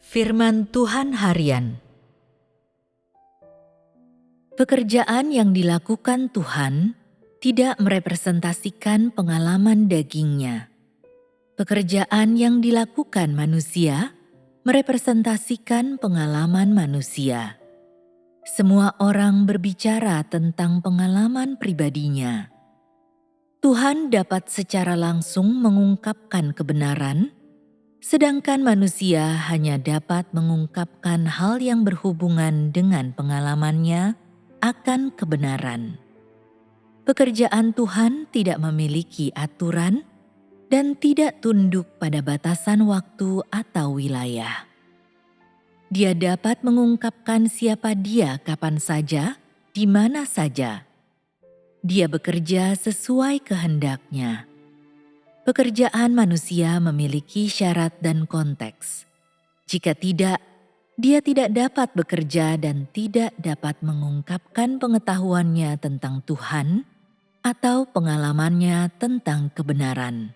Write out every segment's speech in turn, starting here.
Firman Tuhan Harian. Pekerjaan yang dilakukan Tuhan tidak merepresentasikan pengalaman dagingnya. Pekerjaan yang dilakukan manusia merepresentasikan pengalaman manusia. Semua orang berbicara tentang pengalaman pribadinya. Tuhan dapat secara langsung mengungkapkan kebenaran, sedangkan manusia hanya dapat mengungkapkan hal yang berhubungan dengan pengalamannya akan kebenaran. Pekerjaan Tuhan tidak memiliki aturan dan tidak tunduk pada batasan waktu atau wilayah. Dia dapat mengungkapkan siapa Dia kapan saja, di mana saja. Dia bekerja sesuai kehendak-Nya. Pekerjaan manusia memiliki syarat dan konteks. Jika tidak, dia tidak dapat bekerja dan tidak dapat mengungkapkan pengetahuannya tentang Tuhan atau pengalamannya tentang kebenaran.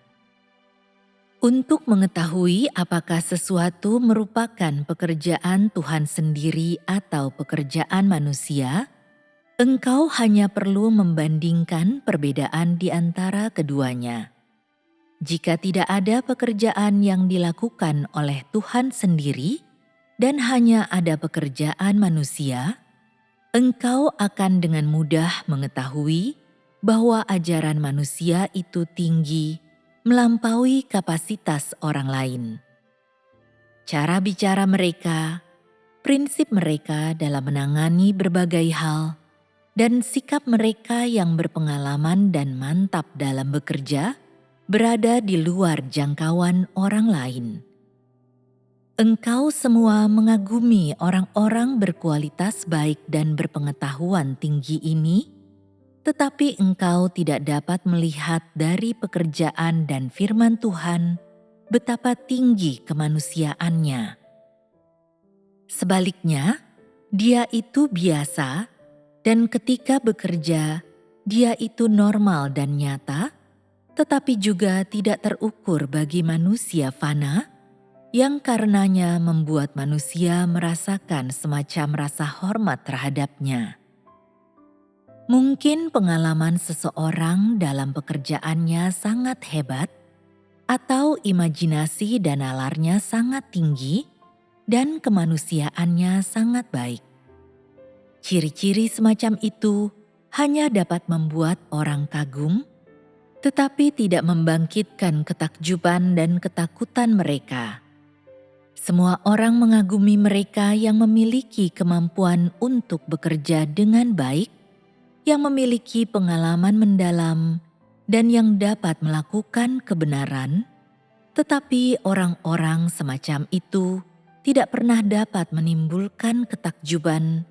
Untuk mengetahui apakah sesuatu merupakan pekerjaan Tuhan sendiri atau pekerjaan manusia, engkau hanya perlu membandingkan perbedaan di antara keduanya. Jika tidak ada pekerjaan yang dilakukan oleh Tuhan sendiri dan hanya ada pekerjaan manusia, engkau akan dengan mudah mengetahui bahwa ajaran manusia itu tinggi, melampaui kapasitas orang lain. Cara bicara mereka, prinsip mereka dalam menangani berbagai hal, dan sikap mereka yang berpengalaman dan mantap dalam bekerja berada di luar jangkauan orang lain. Engkau semua mengagumi orang-orang berkualitas baik dan berpengetahuan tinggi ini, tetapi engkau tidak dapat melihat dari pekerjaan dan firman Tuhan betapa tinggi kemanusiaannya. Sebaliknya, dia itu biasa, dan ketika bekerja, dia itu normal dan nyata, tetapi juga tidak terukur bagi manusia fana, yang karenanya membuat manusia merasakan semacam rasa hormat terhadapnya. Mungkin pengalaman seseorang dalam pekerjaannya sangat hebat, atau imajinasi dan nalarnya sangat tinggi, dan kemanusiaannya sangat baik. Ciri-ciri semacam itu hanya dapat membuat orang kagum, tetapi tidak membangkitkan ketakjuban dan ketakutan mereka. Semua orang mengagumi mereka yang memiliki kemampuan untuk bekerja dengan baik, yang memiliki pengalaman mendalam, dan yang dapat melakukan kebenaran, tetapi orang-orang semacam itu tidak pernah dapat menimbulkan ketakjuban,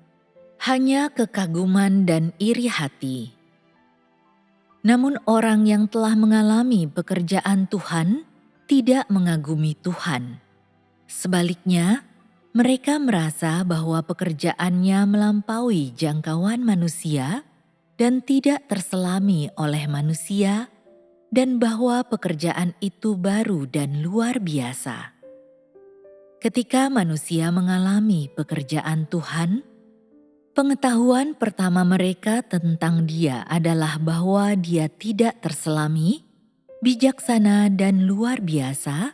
hanya kekaguman dan iri hati. Namun orang yang telah mengalami pekerjaan Tuhan tidak mengagumi Tuhan. Sebaliknya, mereka merasa bahwa pekerjaannya melampaui jangkauan manusia dan tidak terselami oleh manusia, dan bahwa pekerjaan itu baru dan luar biasa. Ketika manusia mengalami pekerjaan Tuhan, pengetahuan pertama mereka tentang Dia adalah bahwa Dia tidak terselami, bijaksana dan luar biasa,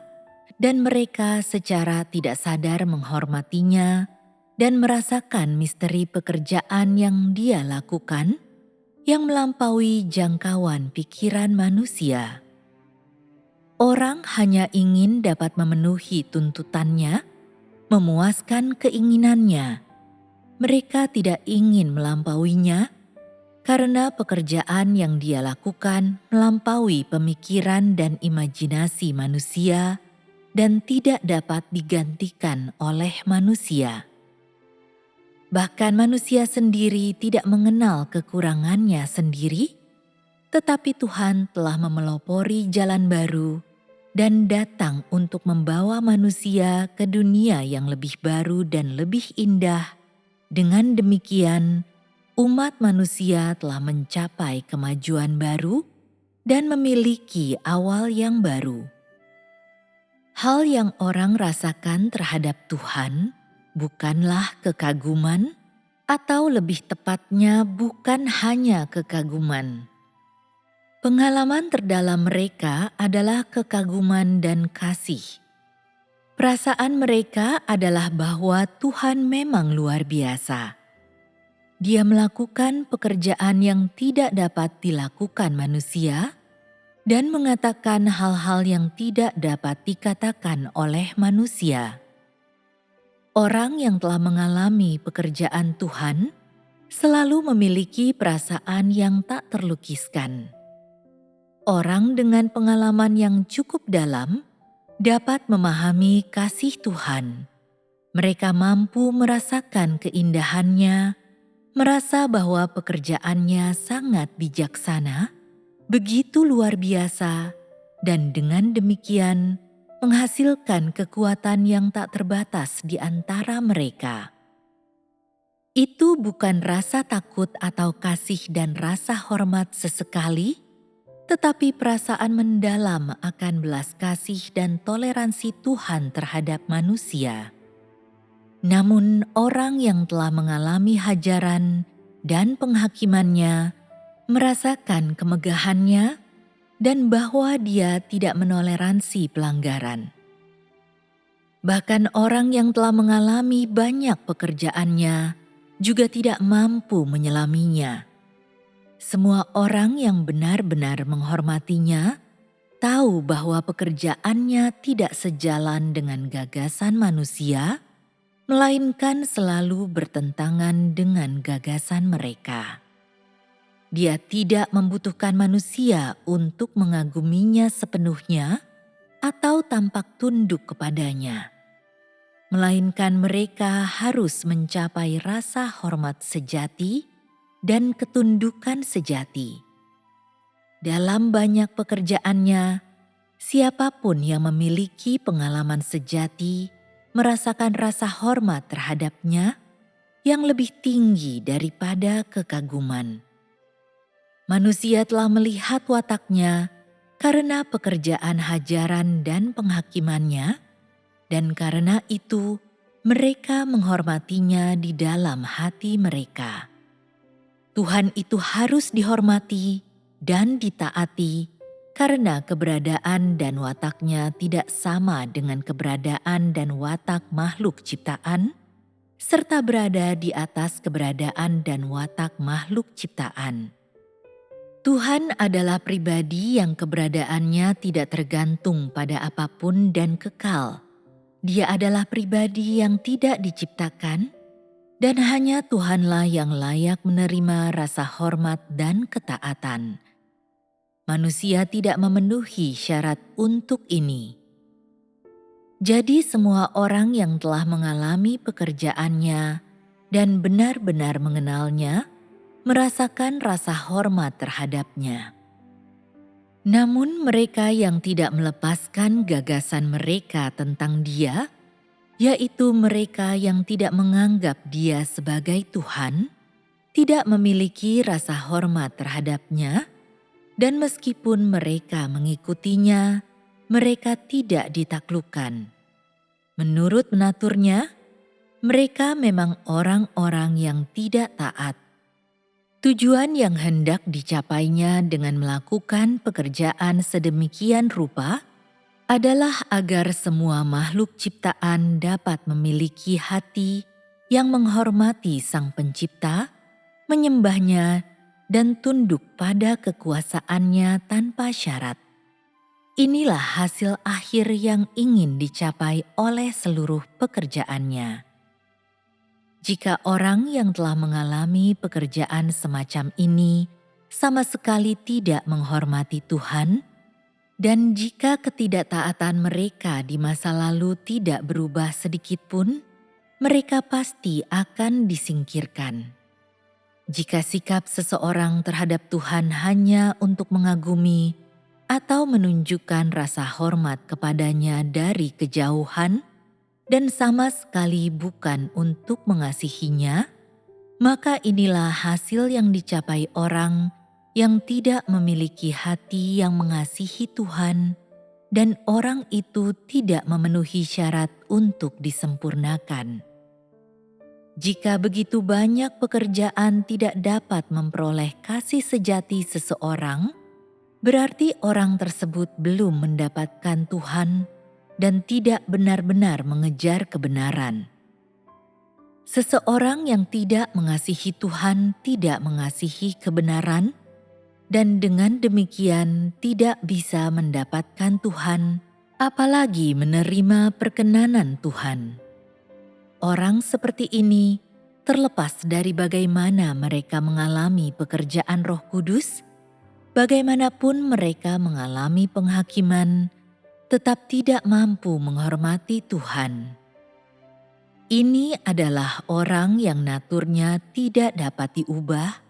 dan mereka secara tidak sadar menghormatinya dan merasakan misteri pekerjaan yang Dia lakukan, yang melampaui jangkauan pikiran manusia. Orang hanya ingin dapat memenuhi tuntutannya, memuaskan keinginannya. Mereka tidak ingin melampauinya karena pekerjaan yang Dia lakukan melampaui pemikiran dan imajinasi manusia dan tidak dapat digantikan oleh manusia. Bahkan manusia sendiri tidak mengenal kekurangannya sendiri, tetapi Tuhan telah memelopori jalan baru dan datang untuk membawa manusia ke dunia yang lebih baru dan lebih indah. Dengan demikian, umat manusia telah mencapai kemajuan baru dan memiliki awal yang baru. Hal yang orang rasakan terhadap Tuhan bukanlah kekaguman, atau lebih tepatnya bukan hanya kekaguman. Pengalaman terdalam mereka adalah kekaguman dan kasih. Perasaan mereka adalah bahwa Tuhan memang luar biasa. Dia melakukan pekerjaan yang tidak dapat dilakukan manusia dan mengatakan hal-hal yang tidak dapat dikatakan oleh manusia. Orang yang telah mengalami pekerjaan Tuhan selalu memiliki perasaan yang tak terlukiskan. Orang dengan pengalaman yang cukup dalam dapat memahami kasih Tuhan. Mereka mampu merasakan keindahannya, merasa bahwa pekerjaannya sangat bijaksana, begitu luar biasa, dan dengan demikian menghasilkan kekuatan yang tak terbatas di antara mereka. Itu bukan rasa takut atau kasih dan rasa hormat sesekali, tetapi perasaan mendalam akan belas kasih dan toleransi Tuhan terhadap manusia. Namun orang yang telah mengalami hajaran dan penghakimannya merasakan kemegahannya dan bahwa dia tidak menoleransi pelanggaran. Bahkan orang yang telah mengalami banyak pekerjaannya juga tidak mampu menyelaminya. Semua orang yang benar-benar menghormatinya tahu bahwa pekerjaannya tidak sejalan dengan gagasan manusia, melainkan selalu bertentangan dengan gagasan mereka. Dia tidak membutuhkan manusia untuk mengaguminya sepenuhnya atau tampak tunduk kepadanya, melainkan mereka harus mencapai rasa hormat sejati dan ketundukan sejati. Dalam banyak pekerjaannya, siapapun yang memiliki pengalaman sejati merasakan rasa hormat terhadapnya yang lebih tinggi daripada kekaguman. Manusia telah melihat wataknya karena pekerjaan hajaran dan penghakimannya, dan karena itu mereka menghormatinya di dalam hati mereka. Tuhan itu harus dihormati dan ditaati karena keberadaan dan wataknya tidak sama dengan keberadaan dan watak makhluk ciptaan, serta berada di atas keberadaan dan watak makhluk ciptaan. Tuhan adalah pribadi yang keberadaannya tidak tergantung pada apapun dan kekal. Dia adalah pribadi yang tidak diciptakan, dan hanya Tuhanlah yang layak menerima rasa hormat dan ketaatan. Manusia tidak memenuhi syarat untuk ini. Jadi semua orang yang telah mengalami pekerjaannya dan benar-benar mengenalnya, merasakan rasa hormat terhadapnya. Namun mereka yang tidak melepaskan gagasan mereka tentang Dia, yaitu mereka yang tidak menganggap Dia sebagai Tuhan, tidak memiliki rasa hormat terhadapnya, dan meskipun mereka mengikutinya, mereka tidak ditaklukkan. Menurut penaturnya, mereka memang orang-orang yang tidak taat. Tujuan yang hendak dicapainya dengan melakukan pekerjaan sedemikian rupa adalah agar semua makhluk ciptaan dapat memiliki hati yang menghormati Sang Pencipta, menyembahnya, dan tunduk pada kekuasaannya tanpa syarat. Inilah hasil akhir yang ingin dicapai oleh seluruh pekerjaannya. Jika orang yang telah mengalami pekerjaan semacam ini sama sekali tidak menghormati Tuhan, dan jika ketidaktaatan mereka di masa lalu tidak berubah sedikit pun, mereka pasti akan disingkirkan. Jika sikap seseorang terhadap Tuhan hanya untuk mengagumi atau menunjukkan rasa hormat kepadanya dari kejauhan dan sama sekali bukan untuk mengasihinya, maka inilah hasil yang dicapai orang yang tidak memiliki hati yang mengasihi Tuhan dan orang itu tidak memenuhi syarat untuk disempurnakan. Jika begitu banyak pekerjaan tidak dapat memperoleh kasih sejati seseorang, berarti orang tersebut belum mendapatkan Tuhan dan tidak benar-benar mengejar kebenaran. Seseorang yang tidak mengasihi Tuhan tidak mengasihi kebenaran, dan dengan demikian tidak bisa mendapatkan Tuhan, apalagi menerima perkenanan Tuhan. Orang seperti ini, terlepas dari bagaimana mereka mengalami pekerjaan Roh Kudus, bagaimanapun mereka mengalami penghakiman, tetap tidak mampu menghormati Tuhan. Ini adalah orang yang naturnya tidak dapat diubah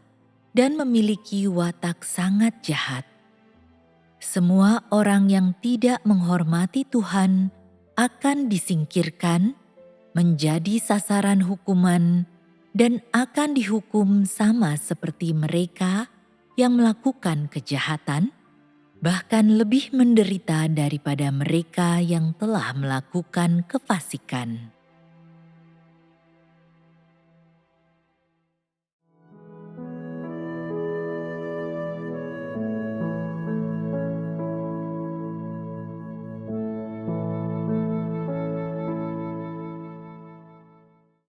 dan memiliki watak sangat jahat. Semua orang yang tidak menghormati Tuhan akan disingkirkan, menjadi sasaran hukuman, dan akan dihukum sama seperti mereka yang melakukan kejahatan, bahkan lebih menderita daripada mereka yang telah melakukan kefasikan.